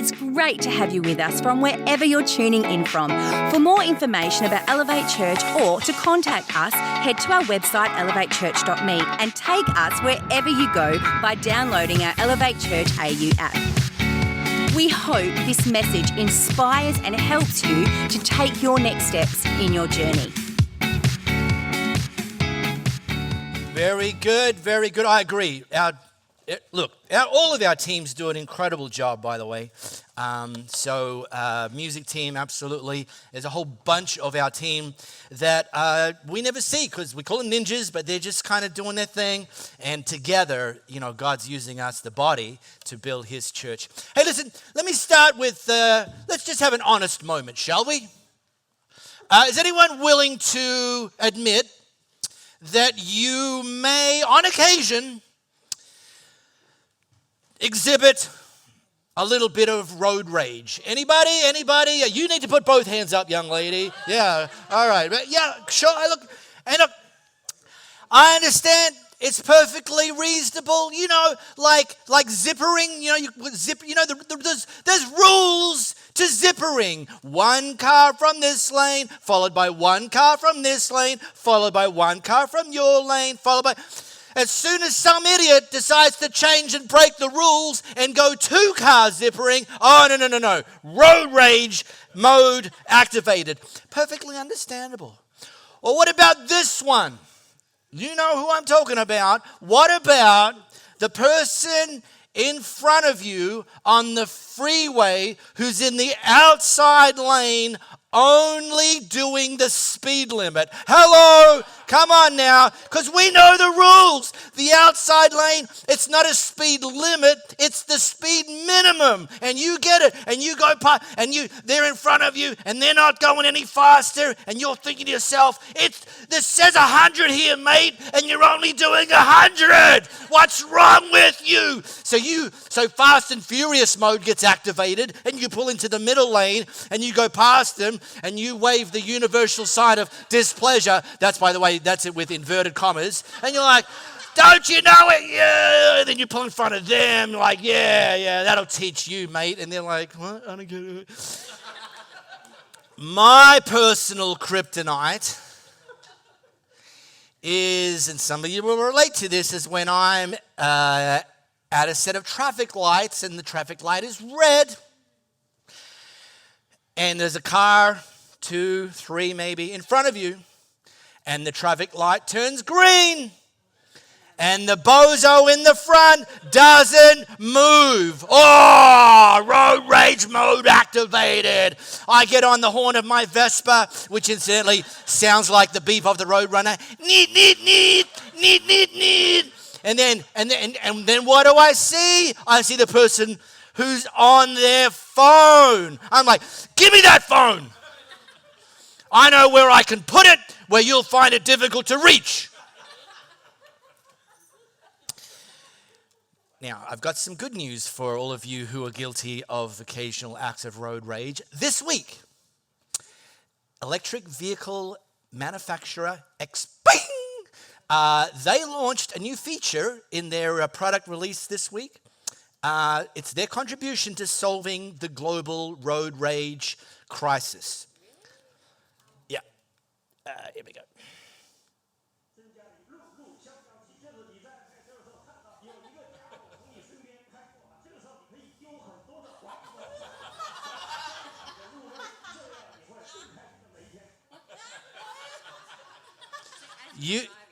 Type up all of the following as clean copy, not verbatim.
It's great to have you with us from wherever you're tuning in from. For more information about Elevate Church or to contact us, head to our website elevatechurch.me and take us wherever you go by downloading our Elevate Church AU app. We hope this message inspires and helps you to take your next steps in your journey. Very good, very good. I agree. All of our teams do an incredible job, by the way. Music team, absolutely. There's a whole bunch of our team that we never see because we call them ninjas, but they're just kind of doing their thing. And together, God's using us, the body, to build His church. Hey, listen, let me start with, let's just have an honest moment, shall we? Is anyone willing to admit that you may, on occasion, exhibit a little bit of road rage? Anybody? You need to put both hands up, young lady. Yeah, all right. Yeah, sure. Look, I understand it's perfectly reasonable, like zippering, there's rules to zippering. One car from this lane, followed by one car from this lane, followed by one car from your lane, followed by... As soon as some idiot decides to change and break the rules and go two cars zippering, no. Road rage mode activated. Perfectly understandable. Or what about this one? You know who I'm talking about. What about the person in front of you on the freeway who's in the outside lane only doing the speed limit? Hello, come on now, because we know the rules. The outside lane, it's not a speed limit, it's the speed minimum, and you get it, and you go past, and they're in front of you, and they're not going any faster, and you're thinking to yourself, this says 100 here, mate, and you're only doing 100. What's wrong with you? So Fast and Furious mode gets activated, and you pull into the middle lane, and you go past them, and you wave the universal sign of displeasure. That's, by the way, that's it with inverted commas. And you're like, don't you know it? Yeah. And then you pull in front of them, like, yeah, that'll teach you, mate. And they're like, what? I don't get it. My personal kryptonite is, and some of you will relate to this, is when I'm at a set of traffic lights and the traffic light is red. And there's a car, 2, 3 maybe, in front of you, and the traffic light turns green, and the bozo in the front doesn't move. Oh, road rage mode activated. I get on the horn of my Vespa, which incidentally sounds like the beep of the Roadrunner. Neat. And then what do I see? I see the person who's on their phone. I'm like, give me that phone. I know where I can put it, where you'll find it difficult to reach. Now, I've got some good news for all of you who are guilty of occasional acts of road rage. This week, electric vehicle manufacturer XPeng, they launched a new feature in their product release this week. It's their contribution to solving the global road rage crisis. Yeah, here we go.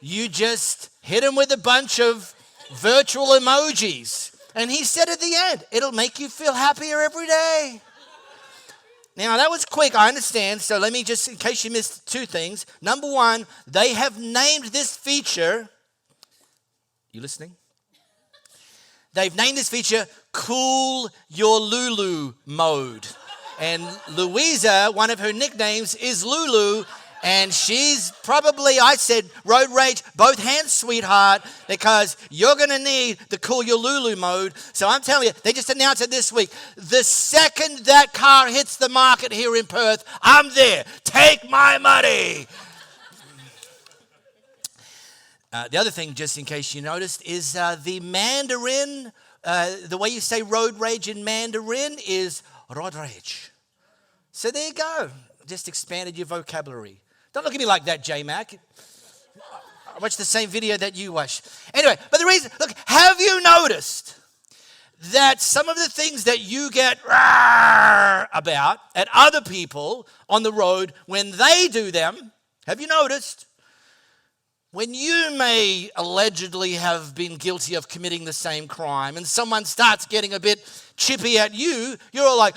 You just hit him with a bunch of virtual emojis. And he said at the end, it'll make you feel happier every day. Now, that was quick, I understand. So let me just, in case you missed 2 things. Number 1, they have named this feature, you listening? They've named this feature Cool Your Lulu Mode. And Louisa, one of her nicknames is Lulu. And she's probably, I said, road rage, both hands, sweetheart, because you're going to need the Cool Your Lulu mode. So I'm telling you, they just announced it this week. The second that car hits the market here in Perth, I'm there. Take my money. The other thing, just in case you noticed, is the Mandarin the way you say road rage in Mandarin is road rage. So there you go. Just expanded your vocabulary. Don't look at me like that, J-Mac. I watched the same video that you watched. Anyway, but the reason, look, have you noticed that some of the things that you get about at other people on the road, when they do them, have you noticed? When you may allegedly have been guilty of committing the same crime and someone starts getting a bit chippy at you, you're like,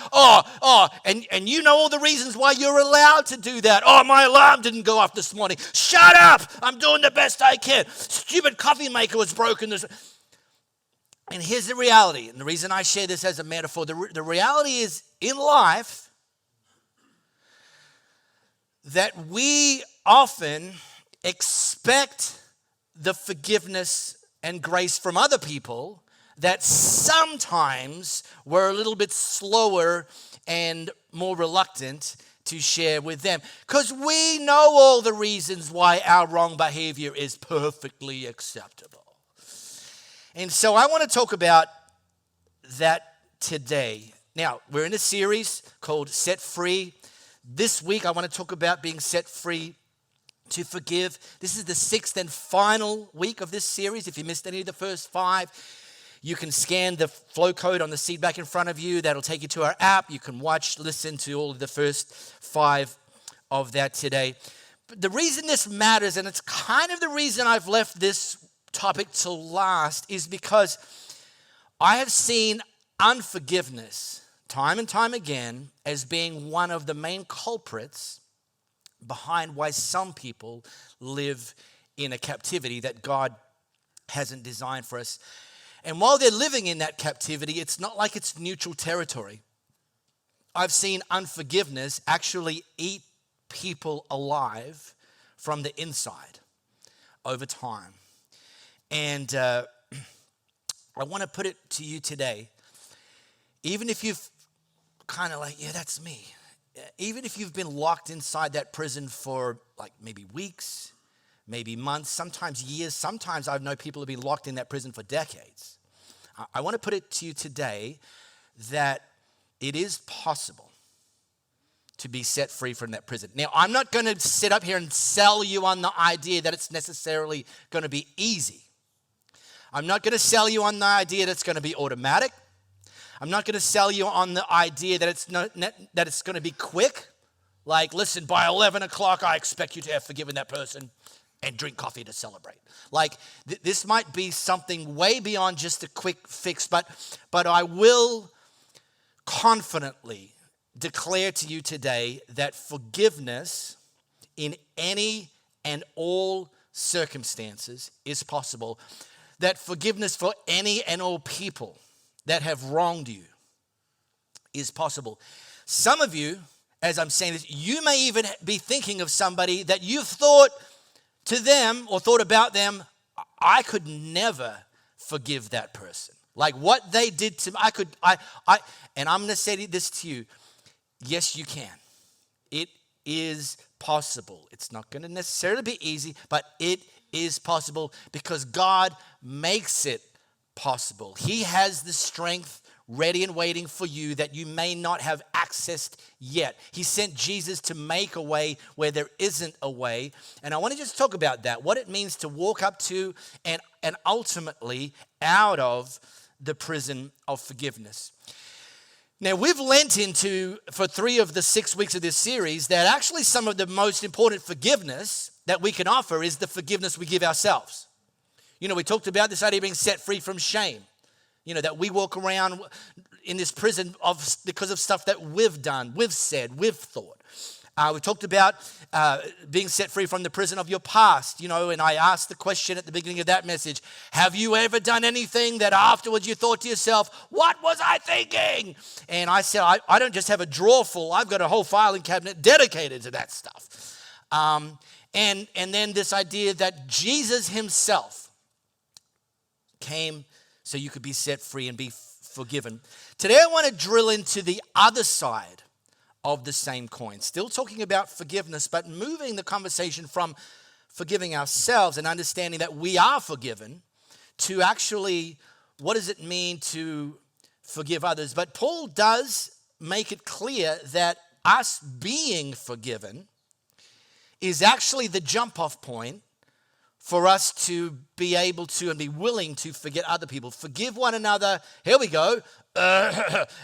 and you know all the reasons why you're allowed to do that. Oh, my alarm didn't go off this morning. Shut up! I'm doing the best I can. Stupid coffee maker was broken. And here's the reality, and the reason I share this as a metaphor, the reality is in life that we often expect the forgiveness and grace from other people that sometimes we're a little bit slower and more reluctant to share with them. Because we know all the reasons why our wrong behavior is perfectly acceptable. And so I want to talk about that today. Now, we're in a series called Set Free. This week, I want to talk about being set free to forgive. This is the 6th and final week of this series. If you missed any of the first 5, you can scan the flow code on the seat back in front of you. That'll take you to our app. You can listen to all of the first 5 of that today. But the reason this matters, and it's kind of the reason I've left this topic to last, is because I have seen unforgiveness time and time again as being one of the main culprits behind why some people live in a captivity that God hasn't designed for us. And while they're living in that captivity, it's not like it's neutral territory. I've seen unforgiveness actually eat people alive from the inside over time. And I want to put it to you today, even if you've kind of like, yeah, that's me. Even if you've been locked inside that prison for like maybe weeks, maybe months, sometimes years, sometimes I know people have been locked in that prison for decades. I want to put it to you today that it is possible to be set free from that prison. Now, I'm not going to sit up here and sell you on the idea that it's necessarily going to be easy. I'm not going to sell you on the idea that it's going to be automatic. I'm not going to sell you on the idea that it's going to be quick. Like, listen, by 11 o'clock, I expect you to have forgiven that person and drink coffee to celebrate. Like, this might be something way beyond just a quick fix, but I will confidently declare to you today that forgiveness in any and all circumstances is possible. That forgiveness for any and all people that have wronged you is possible. Some of you, as I'm saying this, you may even be thinking of somebody that you've thought to them or thought about them, I could never forgive that person. Like what they did to me, and I'm going to say this to you. Yes, you can. It is possible. It's not going to necessarily be easy, but it is possible because God makes it possible. He has the strength ready and waiting for you that you may not have accessed yet. He sent Jesus to make a way where there isn't a way. And I want to just talk about that, what it means to walk up to and ultimately out of the prison of forgiveness. Now, we've lent into, for 3 of the 6 weeks of this series, that actually some of the most important forgiveness that we can offer is the forgiveness we give ourselves. You know, we talked about this idea of being set free from shame. You know, that we walk around in this prison because of stuff that we've done, we've said, we've thought. We talked about being set free from the prison of your past, you know, and I asked the question at the beginning of that message, have you ever done anything that afterwards you thought to yourself, what was I thinking? And I said, I don't just have a drawer full, I've got a whole filing cabinet dedicated to that stuff. And then this idea that Jesus himself came so you could be set free and be forgiven. Today I want to drill into the other side of the same coin. Still talking about forgiveness, but moving the conversation from forgiving ourselves and understanding that we are forgiven to actually what does it mean to forgive others? But Paul does make it clear that us being forgiven is actually the jump-off point for us to be able to and be willing to forget other people. Forgive one another, here we go,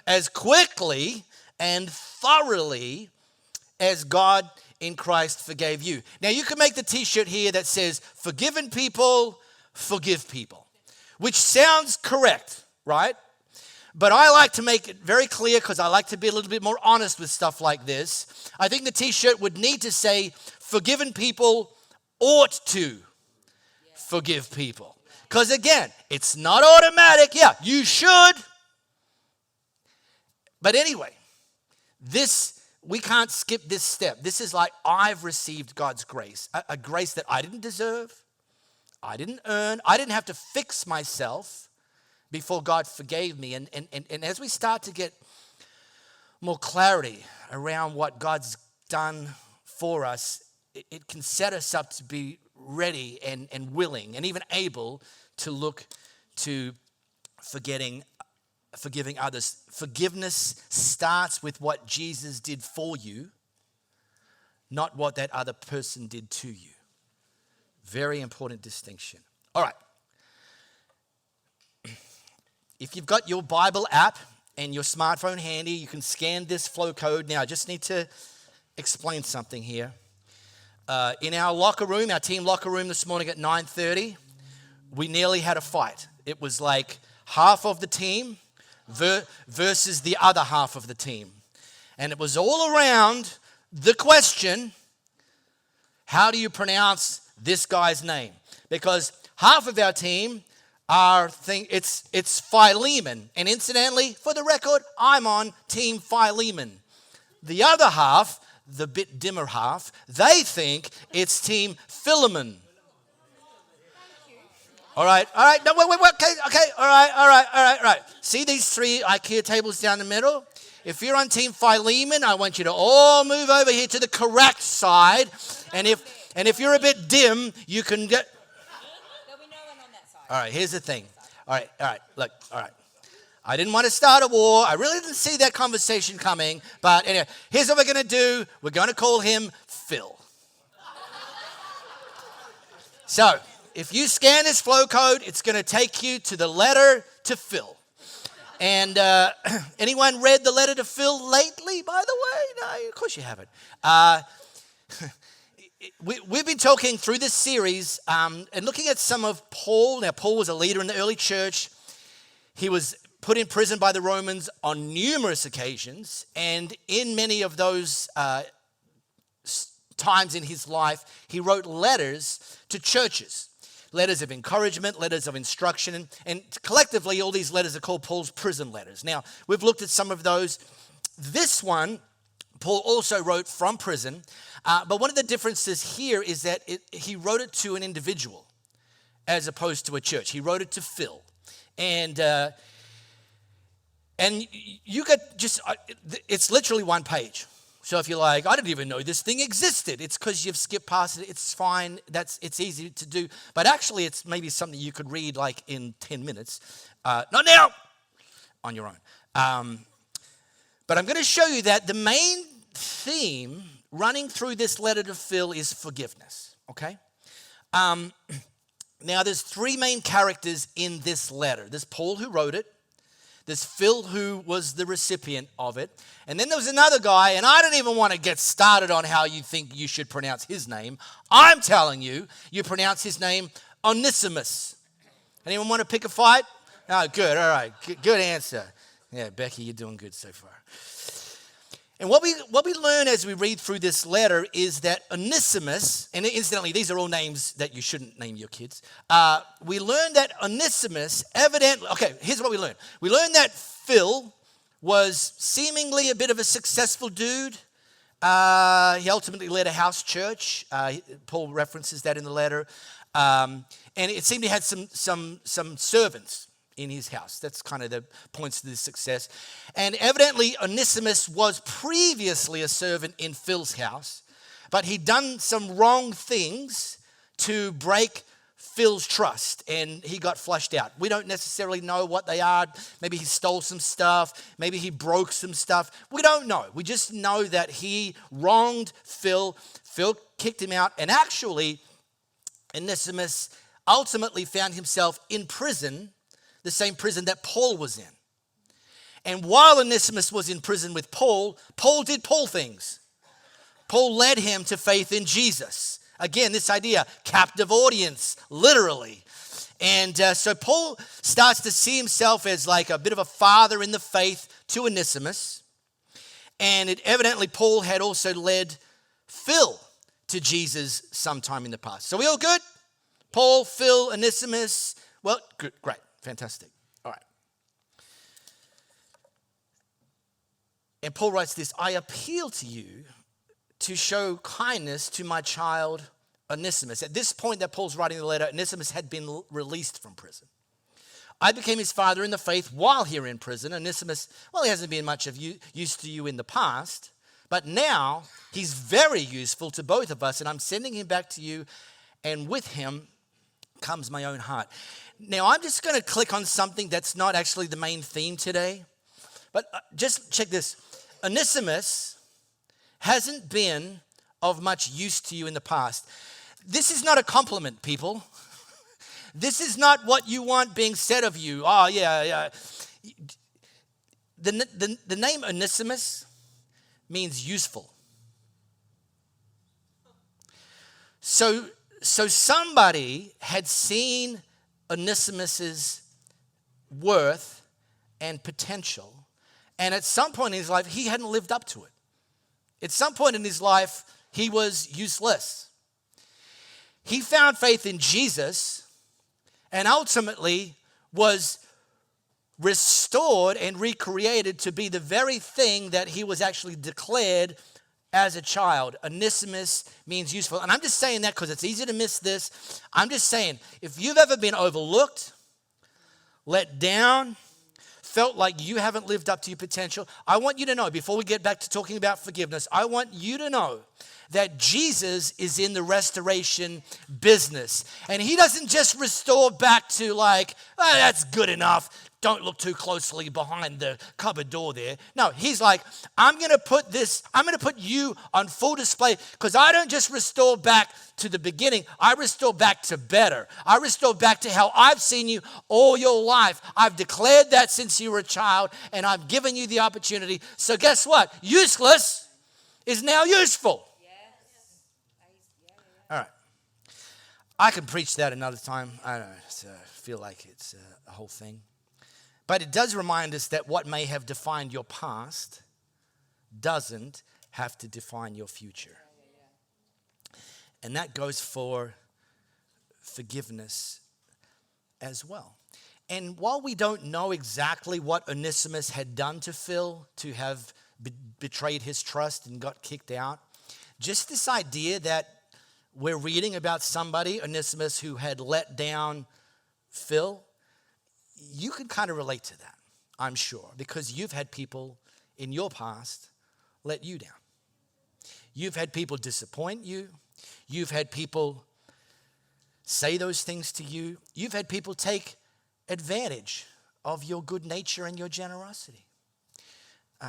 as quickly and thoroughly as God in Christ forgave you. Now, you can make the t-shirt here that says, forgiven people, forgive people, which sounds correct, right? But I like to make it very clear because I like to be a little bit more honest with stuff like this. I think the t-shirt would need to say, forgiven people ought to forgive people. Because again, it's not automatic. Yeah, you should. But anyway, we can't skip this step. This is like, I've received God's grace, a grace that I didn't deserve, I didn't earn, I didn't have to fix myself before God forgave me. And as we start to get more clarity around what God's done for us, it can set us up to be ready and willing and even able to look to forgiving others. Forgiveness starts with what Jesus did for you, not what that other person did to you. Very important distinction. All right. If you've got your Bible app and your smartphone handy, you can scan this flow code. Now, I just need to explain something here. In our locker room, our team locker room this morning at 9:30, we nearly had a fight. It was like half of the team versus the other half of the team. And it was all around the question, how do you pronounce this guy's name? Because half of our team it's Philemon. And incidentally, for the record, I'm on Team Philemon. The other half, the bit dimmer half, they think it's Team Philemon. All right. No, wait, okay, all right. See these three IKEA tables down the middle? If you're on Team Philemon, I want you to all move over here to the correct side. And if you're a bit dim, you can get... There'll be no one on that side. All right, here's the thing. All right, look, all right. I didn't want to start a war. I really didn't see that conversation coming. But anyway, here's what we're going to do. We're going to call him Phil. So, if you scan this flow code, it's going to take you to the letter to Phil. And anyone read the letter to Phil lately, by the way? No, of course you haven't. We've been talking through this series and looking at some of Paul. Now, Paul was a leader in the early church. He was put in prison by the Romans on numerous occasions. And in many of those times in his life, he wrote letters to churches. Letters of encouragement, letters of instruction. And collectively, all these letters are called Paul's prison letters. Now, we've looked at some of those. This one, Paul also wrote from prison. But one of the differences here is that he wrote it to an individual as opposed to a church. He wrote it to Phil. And you get it's literally one page. So if you're like, I didn't even know this thing existed, it's because you've skipped past it. It's fine. It's easy to do. But actually, it's maybe something you could read like in 10 minutes. Not now, on your own. But I'm going to show you that the main theme running through this letter to Phil is forgiveness, okay? Now, there's three main characters in this letter. There's Paul who wrote it. There's Phil who was the recipient of it. And then there was another guy, and I don't even want to get started on how you think you should pronounce his name. I'm telling you, you pronounce his name Onesimus. Anyone want to pick a fight? Oh, good, all right, good answer. Yeah, Becky, you're doing good so far. And what we learn as we read through this letter is that Onesimus, and incidentally, these are all names that you shouldn't name your kids. We learn that Onesimus evidently, okay, here's what we learn. We learn that Phil was seemingly a bit of a successful dude. He ultimately led a house church. Paul references that in the letter. And it seemed he had some servants in his house. That's kind of the points to this success. And evidently, Onesimus was previously a servant in Phil's house, but he'd done some wrong things to break Phil's trust and he got flushed out. We don't necessarily know what they are. Maybe he stole some stuff. Maybe he broke some stuff. We don't know. We just know that he wronged Phil. Phil kicked him out. And actually, Onesimus ultimately found himself in prison, the same prison that Paul was in. And while Onesimus was in prison with Paul, Paul did Paul things. Paul led him to faith in Jesus. Again, this idea, captive audience, literally. And so Paul starts to see himself as like a bit of a father in the faith to Onesimus. And evidently Paul had also led Phil to Jesus sometime in the past. So we all good? Paul, Phil, Onesimus. Well, good, great, fantastic. All right. And Paul writes this, I appeal to you to show kindness to my child Onesimus. At this point that Paul's writing the letter, Onesimus had been released from prison. I became his father in the faith while here in prison. Onesimus, well, he hasn't been much of use to you in the past, but now he's very useful to both of us, and I'm sending him back to you, and with him comes my own heart. Now, I'm just going to click on something that's not actually the main theme today, but just check this. Onesimus hasn't been of much use to you in the past. This is not a compliment, people. This is not what you want being said of you. Oh, yeah. The name Onesimus means useful. So somebody had seen Onesimus's worth and potential, and at some point in his life, he hadn't lived up to it. At some point in his life, he was useless. He found faith in Jesus and ultimately was restored and recreated to be the very thing that he was actually declared as a child. Onesimus means useful. And I'm just saying that because it's easy to miss this. I'm just saying, if you've ever been overlooked, let down, felt like you haven't lived up to your potential, I want you to know, before we get back to talking about forgiveness, I want you to know that Jesus is in the restoration business. And he doesn't just restore back to like, oh, that's good enough. Don't look too closely behind the cupboard door there. No, he's like, I'm going to put you on full display, because I don't just restore back to the beginning. I restore back to better. I restore back to how I've seen you all your life. I've declared that since you were a child, and I've given you the opportunity. So guess what? Useless is now useful. All right. I can preach that another time. I don't know. I feel like it's a whole thing. But it does remind us that what may have defined your past doesn't have to define your future. And that goes for forgiveness as well. And while we don't know exactly what Onesimus had done to Phil to have betrayed his trust and got kicked out, just this idea that we're reading about somebody, Onesimus, who had let down Phil, you can kind of relate to that, I'm sure, because you've had people in your past let you down. You've had people disappoint you. You've had people say those things to you. You've had people take advantage of your good nature and your generosity.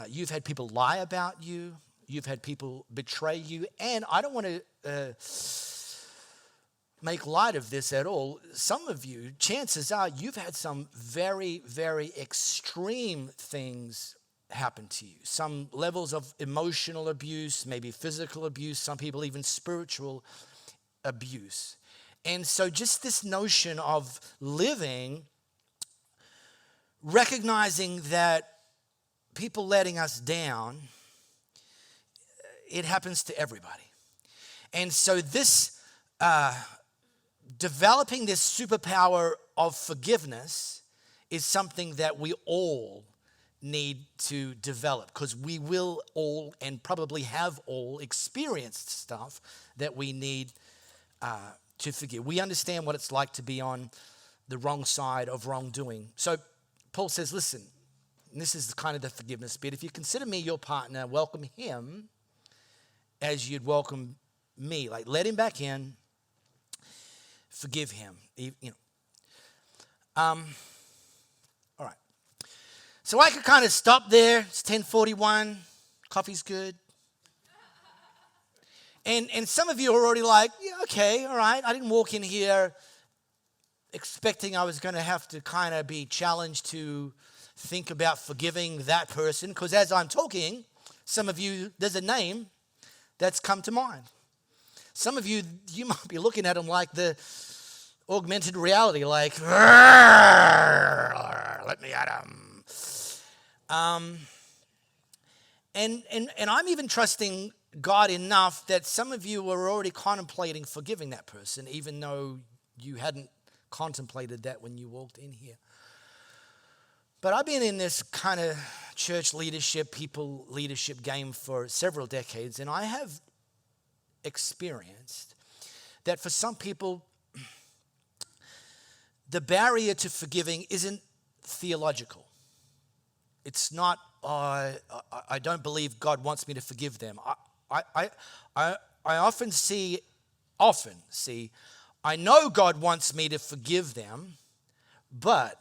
You've had people lie about you. You've had people betray you. And I don't want to make light of this at all. Some of you, chances are, you've had some very, very extreme things happen to you. Some levels of emotional abuse, maybe physical abuse, some people even spiritual abuse. And so just this notion of living, recognizing that people letting us down, it happens to everybody. And so this developing this superpower of forgiveness is something that we all need to develop, because we will all, and probably have all, experienced stuff that we need to forgive. We understand what it's like to be on the wrong side of wrongdoing. So Paul says, listen, and this is kind of the forgiveness bit. If you consider me your partner, welcome him as you'd welcome me. Like, let him back in. forgive him. All right. So I could kind of stop there. It's 10:41. Coffee's good. And some of you are already like, yeah, okay, all right. I didn't walk in here expecting I was going to have to kind of be challenged to think about forgiving that person. Because as I'm talking, some of you, there's a name that's come to mind. Some of you, you might be looking at them like the augmented reality, like, let me at him. And I'm even trusting God enough that some of you were already contemplating forgiving that person, even though you hadn't contemplated that when you walked in here. But I've been in this kind of church leadership, people leadership game for several decades, and I have experienced that for some people, the barrier to forgiving isn't theological. It's not, I don't believe God wants me to forgive them. I often see, I know God wants me to forgive them, but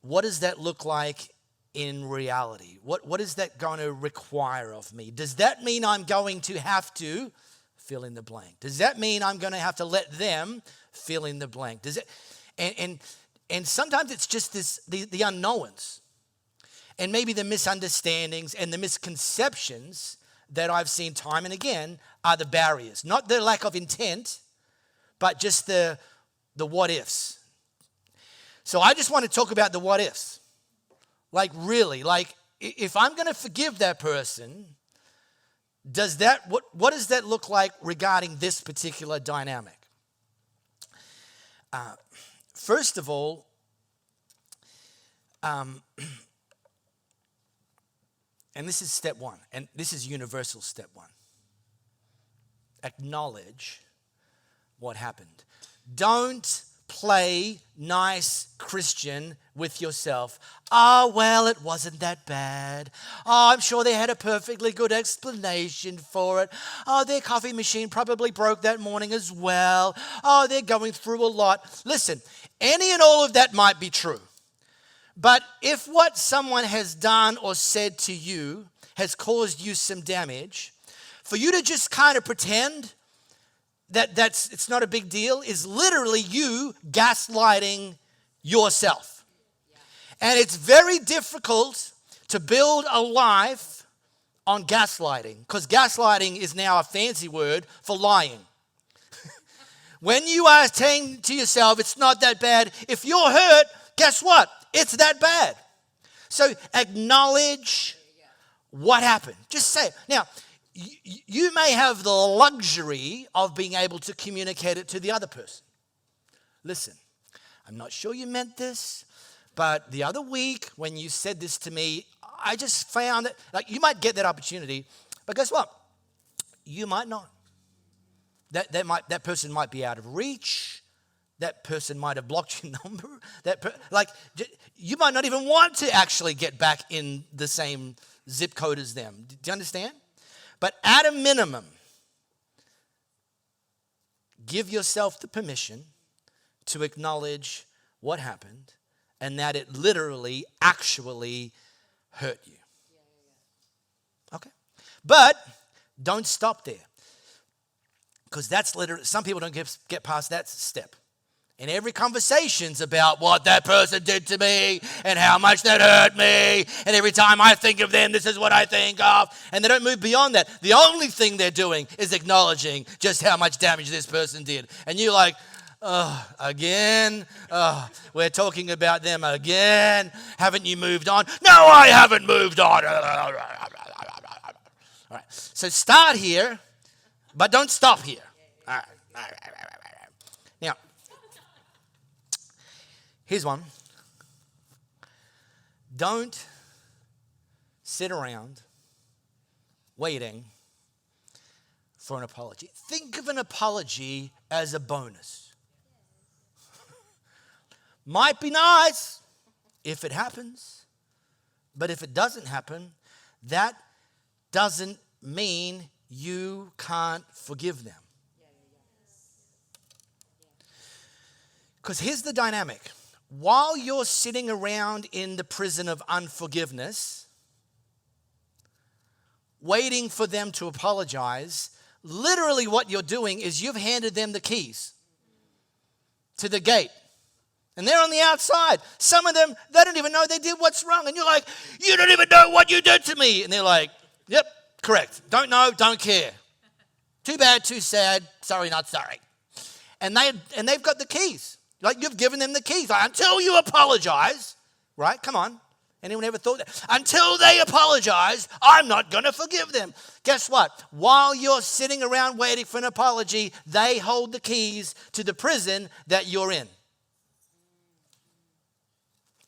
what does that look like in reality? What is that going to require of me? Does that mean I'm going to have to fill in the blank? Does that mean I'm going to have to let them fill in the blank? Does it? And sometimes it's just the unknowns, and maybe the misunderstandings and the misconceptions that I've seen time and again are the barriers. Not the lack of intent, but just the what ifs. So I just want to talk about the what ifs. Like really, like if I'm going to forgive that person, what does that look like regarding this particular dynamic? First of all, and this is step one, and this is universal step one. Acknowledge what happened. Don't play nice Christian with yourself. Oh, well, it wasn't that bad. Oh, I'm sure they had a perfectly good explanation for it. Oh, their coffee machine probably broke that morning as well. Oh, they're going through a lot. Listen, any and all of that might be true. But if what someone has done or said to you has caused you some damage, for you to just kind of pretend that's it's not a big deal is literally you gaslighting yourself. And it's very difficult to build a life on gaslighting, because gaslighting is now a fancy word for lying. When you are saying to yourself, it's not that bad, if you're hurt, guess what? It's that bad. So acknowledge what happened. Just say it. Now, you may have the luxury of being able to communicate it to the other person. Listen, I'm not sure you meant this, but the other week when you said this to me, I just found that, like, you might get that opportunity, but guess what? You might not. That person might be out of reach. That person might have blocked your number. You might not even want to actually get back in the same zip code as them. Do you understand? But at a minimum, give yourself the permission to acknowledge what happened and that it literally, actually hurt you. Okay? But don't stop there, because that's literally, some people don't get past that step. And every conversation's about what that person did to me and how much that hurt me. And every time I think of them, this is what I think of. And they don't move beyond that. The only thing they're doing is acknowledging just how much damage this person did. And you're like, oh, again? Oh, we're talking about them again. Haven't you moved on? No, I haven't moved on. All right. So start here, but don't stop here. All right. Now, here's one. Don't sit around waiting for an apology. Think of an apology as a bonus. Might be nice if it happens, but if it doesn't happen, that doesn't mean you can't forgive them. Because here's the dynamic. While you're sitting around in the prison of unforgiveness, waiting for them to apologize, literally what you're doing is you've handed them the keys to the gate. And they're on the outside. Some of them, they don't even know they did what's wrong. And you're like, you don't even know what you did to me. And they're like, yep, correct. Don't know, don't care. Too bad, too sad. Sorry, not sorry. And they've got the keys. Like, you've given them the keys. Like, until you apologize, right? Come on. Anyone ever thought that? Until they apologize, I'm not going to forgive them. Guess what? While you're sitting around waiting for an apology, they hold the keys to the prison that you're in.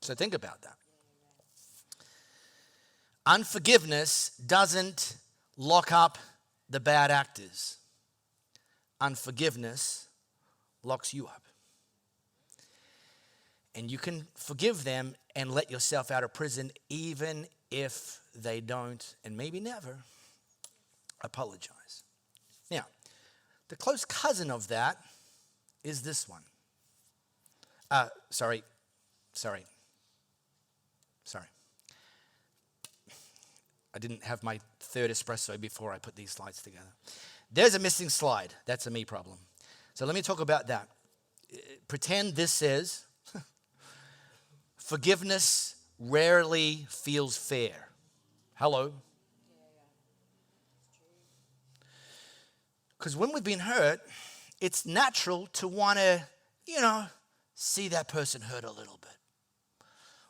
So think about that. Unforgiveness doesn't lock up the bad actors. Unforgiveness locks you up. And you can forgive them and let yourself out of prison even if they don't, and maybe never, apologize. Now, the close cousin of that is this one. Sorry. I didn't have my third espresso before I put these slides together. There's a missing slide. That's a me problem. So let me talk about that. Pretend this says, forgiveness rarely feels fair. Hello? Because when we've been hurt, it's natural to want to, see that person hurt a little bit.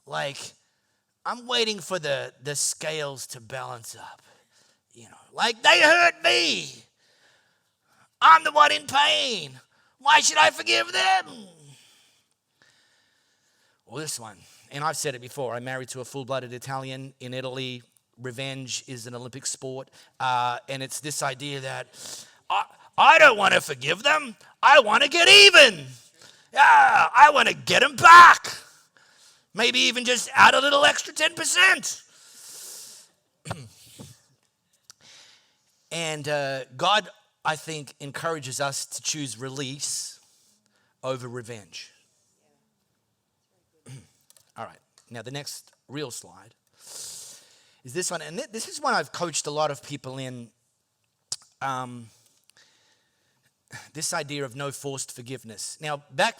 Like, I'm waiting for the scales to balance up. Like, they hurt me. I'm the one in pain. Why should I forgive them? Well, this one, and I've said it before, I'm married to a full-blooded Italian in Italy. Revenge is an Olympic sport. And it's this idea that I don't want to forgive them. I want to get even. Yeah, I want to get them back. Maybe even just add a little extra 10%. And God, I think, encourages us to choose release over revenge. All right. Now, the next real slide is this one. And this is one I've coached a lot of people in. This idea of no forced forgiveness. Now, back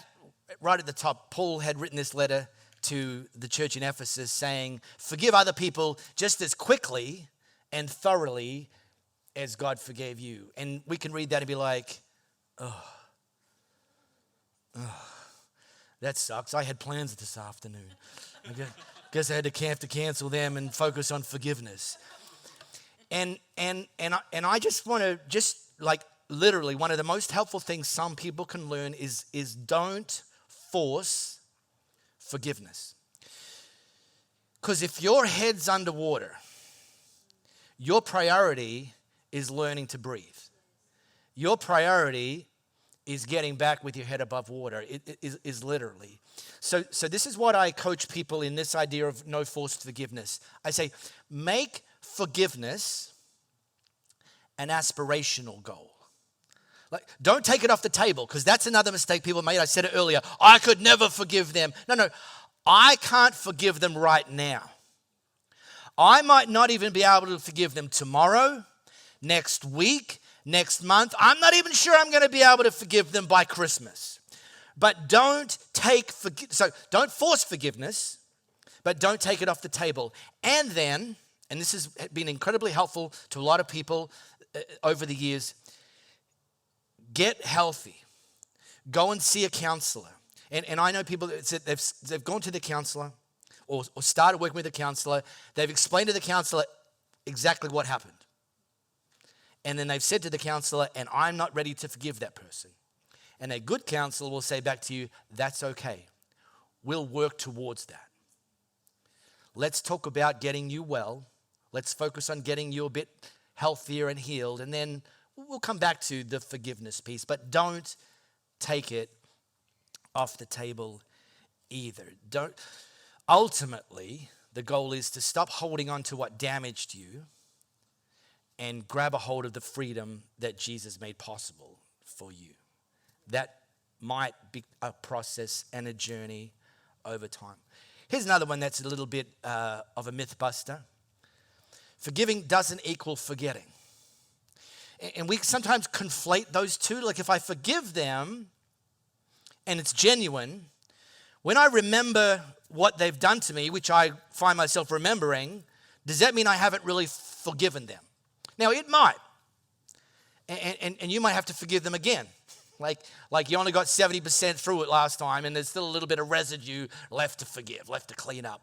right at the top, Paul had written this letter to the church in Ephesus saying, forgive other people just as quickly and thoroughly as God forgave you. And we can read that and be like, that sucks. I had plans this afternoon. I guess I had to cancel them and focus on forgiveness. And I just want to literally one of the most helpful things some people can learn is don't force forgiveness. Because if your head's underwater, your priority is learning to breathe. Your priority is getting back with your head above water. It is literally. So this is what I coach people in this idea of no forced forgiveness. I say, make forgiveness an aspirational goal. Like, don't take it off the table, because that's another mistake people made. I said it earlier. I could never forgive them. No. I can't forgive them right now. I might not even be able to forgive them tomorrow, next week, next month. I'm not even sure I'm going to be able to forgive them by Christmas. But don't force forgiveness, but don't take it off the table. And then, and this has been incredibly helpful to a lot of people over the years, get healthy. Go and see a counselor. And I know people that they've gone to the counselor or started working with a counselor. They've explained to the counselor exactly what happened. And then they've said to the counselor, and I'm not ready to forgive that person. And a good counselor will say back to you, that's okay. We'll work towards that. Let's talk about getting you well. Let's focus on getting you a bit healthier and healed. And then we'll come back to the forgiveness piece. But don't take it off the table either. Ultimately, the goal is to stop holding on to what damaged you and grab a hold of the freedom that Jesus made possible for you. That might be a process and a journey over time. Here's another one that's a little bit of a myth buster. Forgiving doesn't equal forgetting. And we sometimes conflate those two. Like if I forgive them and it's genuine, when I remember what they've done to me, which I find myself remembering, does that mean I haven't really forgiven them? Now, it might. And you might have to forgive them again. Like you only got 70% through it last time, and there's still a little bit of residue left to forgive, left to clean up.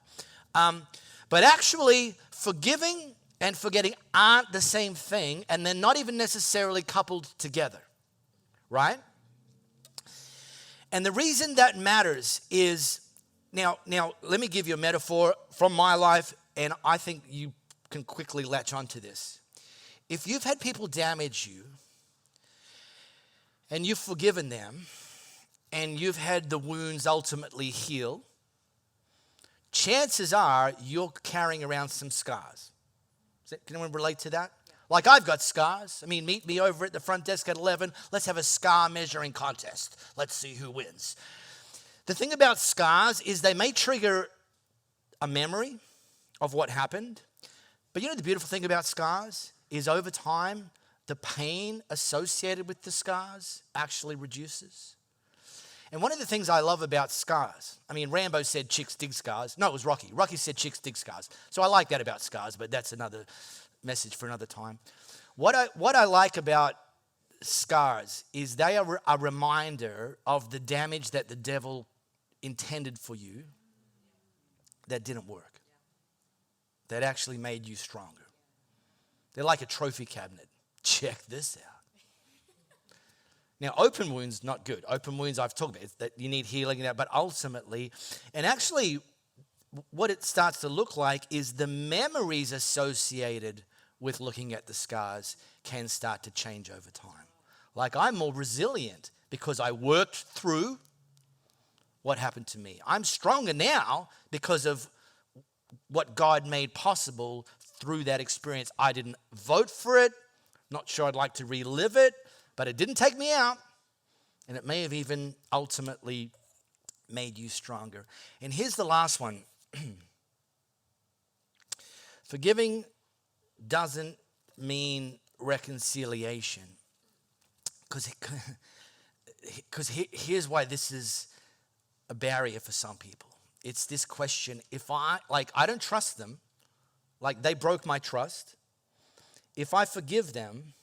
But actually, forgiving and forgetting aren't the same thing, and they're not even necessarily coupled together, right? And the reason that matters is, now let me give you a metaphor from my life, and I think you can quickly latch onto this. If you've had people damage you, and you've forgiven them, and you've had the wounds ultimately heal, chances are you're carrying around some scars. Can anyone relate to that? Like I've got scars. I mean, meet me over at the front desk at 11. Let's have a scar measuring contest. Let's see who wins. The thing about scars is they may trigger a memory of what happened. But you know the beautiful thing about scars is over time, the pain associated with the scars actually reduces. And one of the things I love about scars, I mean, Rambo said chicks dig scars. No, it was Rocky. Rocky said chicks dig scars. So I like that about scars, but that's another message for another time. What I like about scars is they are a reminder of the damage that the devil intended for you that didn't work, that actually made you stronger. They're like a trophy cabinet. Check this out. Now, open wounds, not good. Open wounds, I've talked about, that you need healing, but ultimately, and actually what it starts to look like is the memories associated with looking at the scars can start to change over time. Like I'm more resilient because I worked through what happened to me. I'm stronger now because of what God made possible through that experience. I didn't vote for it. Not sure I'd like to relive it, but it didn't take me out, and it may have even ultimately made you stronger. And here's the last one. Forgiving doesn't mean reconciliation, because here's why this is a barrier for some people. It's this question, if I don't trust them, like they broke my trust, if I forgive them,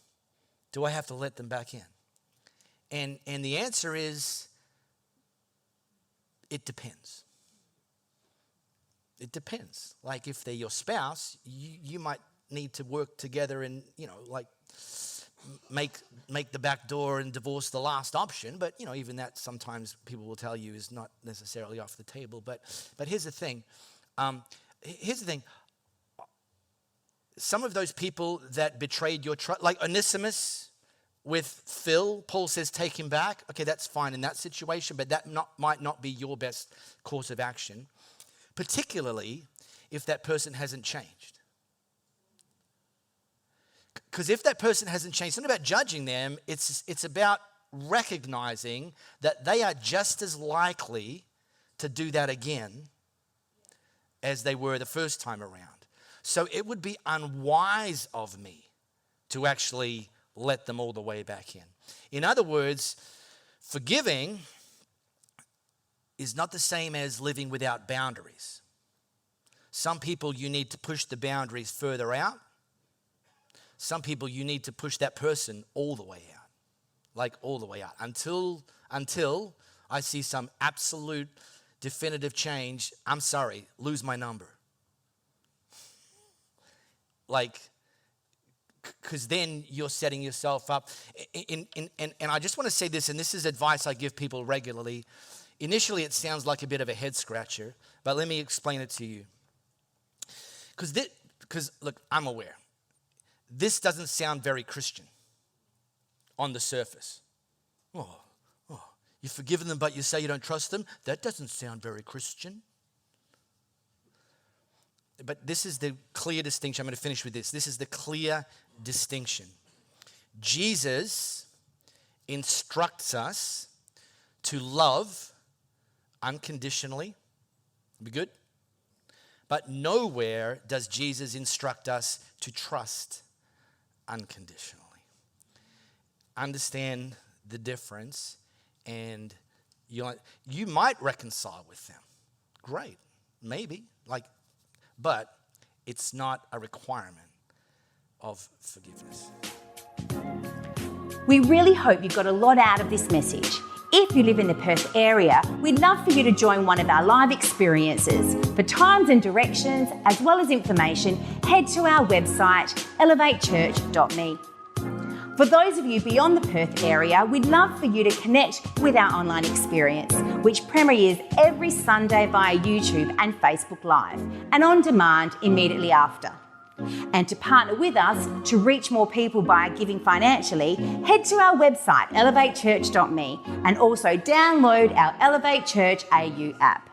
do I have to let them back in? And the answer is, it depends. It depends. Like if they're your spouse, you might need to work together and, like make the back door and divorce the last option. But, even that sometimes people will tell you is not necessarily off the table. But here's the thing. Some of those people that betrayed your trust, like Onesimus with Phil, Paul says take him back. Okay, that's fine in that situation, but that might not be your best course of action, particularly if that person hasn't changed. Because if that person hasn't changed, it's not about judging them, it's about recognizing that they are just as likely to do that again as they were the first time around. So it would be unwise of me to actually let them all the way back in. In other words, forgiving is not the same as living without boundaries. Some people you need to push the boundaries further out. Some people you need to push that person all the way out. Like all the way out. Until I see some absolute definitive change, I'm sorry, lose my number. Because then you're setting yourself up. And I just want to say this, and this is advice I give people regularly. Initially, it sounds like a bit of a head scratcher, but let me explain it to you. Because look, I'm aware. This doesn't sound very Christian on the surface. Oh, you've forgiven them, but you say you don't trust them? That doesn't sound very Christian. But this is the clear distinction. I'm going to finish with this. This is the clear distinction. Jesus instructs us to love unconditionally. Be good? But nowhere does Jesus instruct us to trust unconditionally. Understand the difference, and you might reconcile with them. Great, maybe, but it's not a requirement of forgiveness. We really hope you got a lot out of this message. If you live in the Perth area, we'd love for you to join one of our live experiences. For times and directions, as well as information, head to our website, elevatechurch.me. For those of you beyond the Perth area, we'd love for you to connect with our online experience, which premieres every Sunday via YouTube and Facebook Live, and on demand immediately after. And to partner with us to reach more people by giving financially, head to our website, elevatechurch.me, and also download our Elevate Church AU app.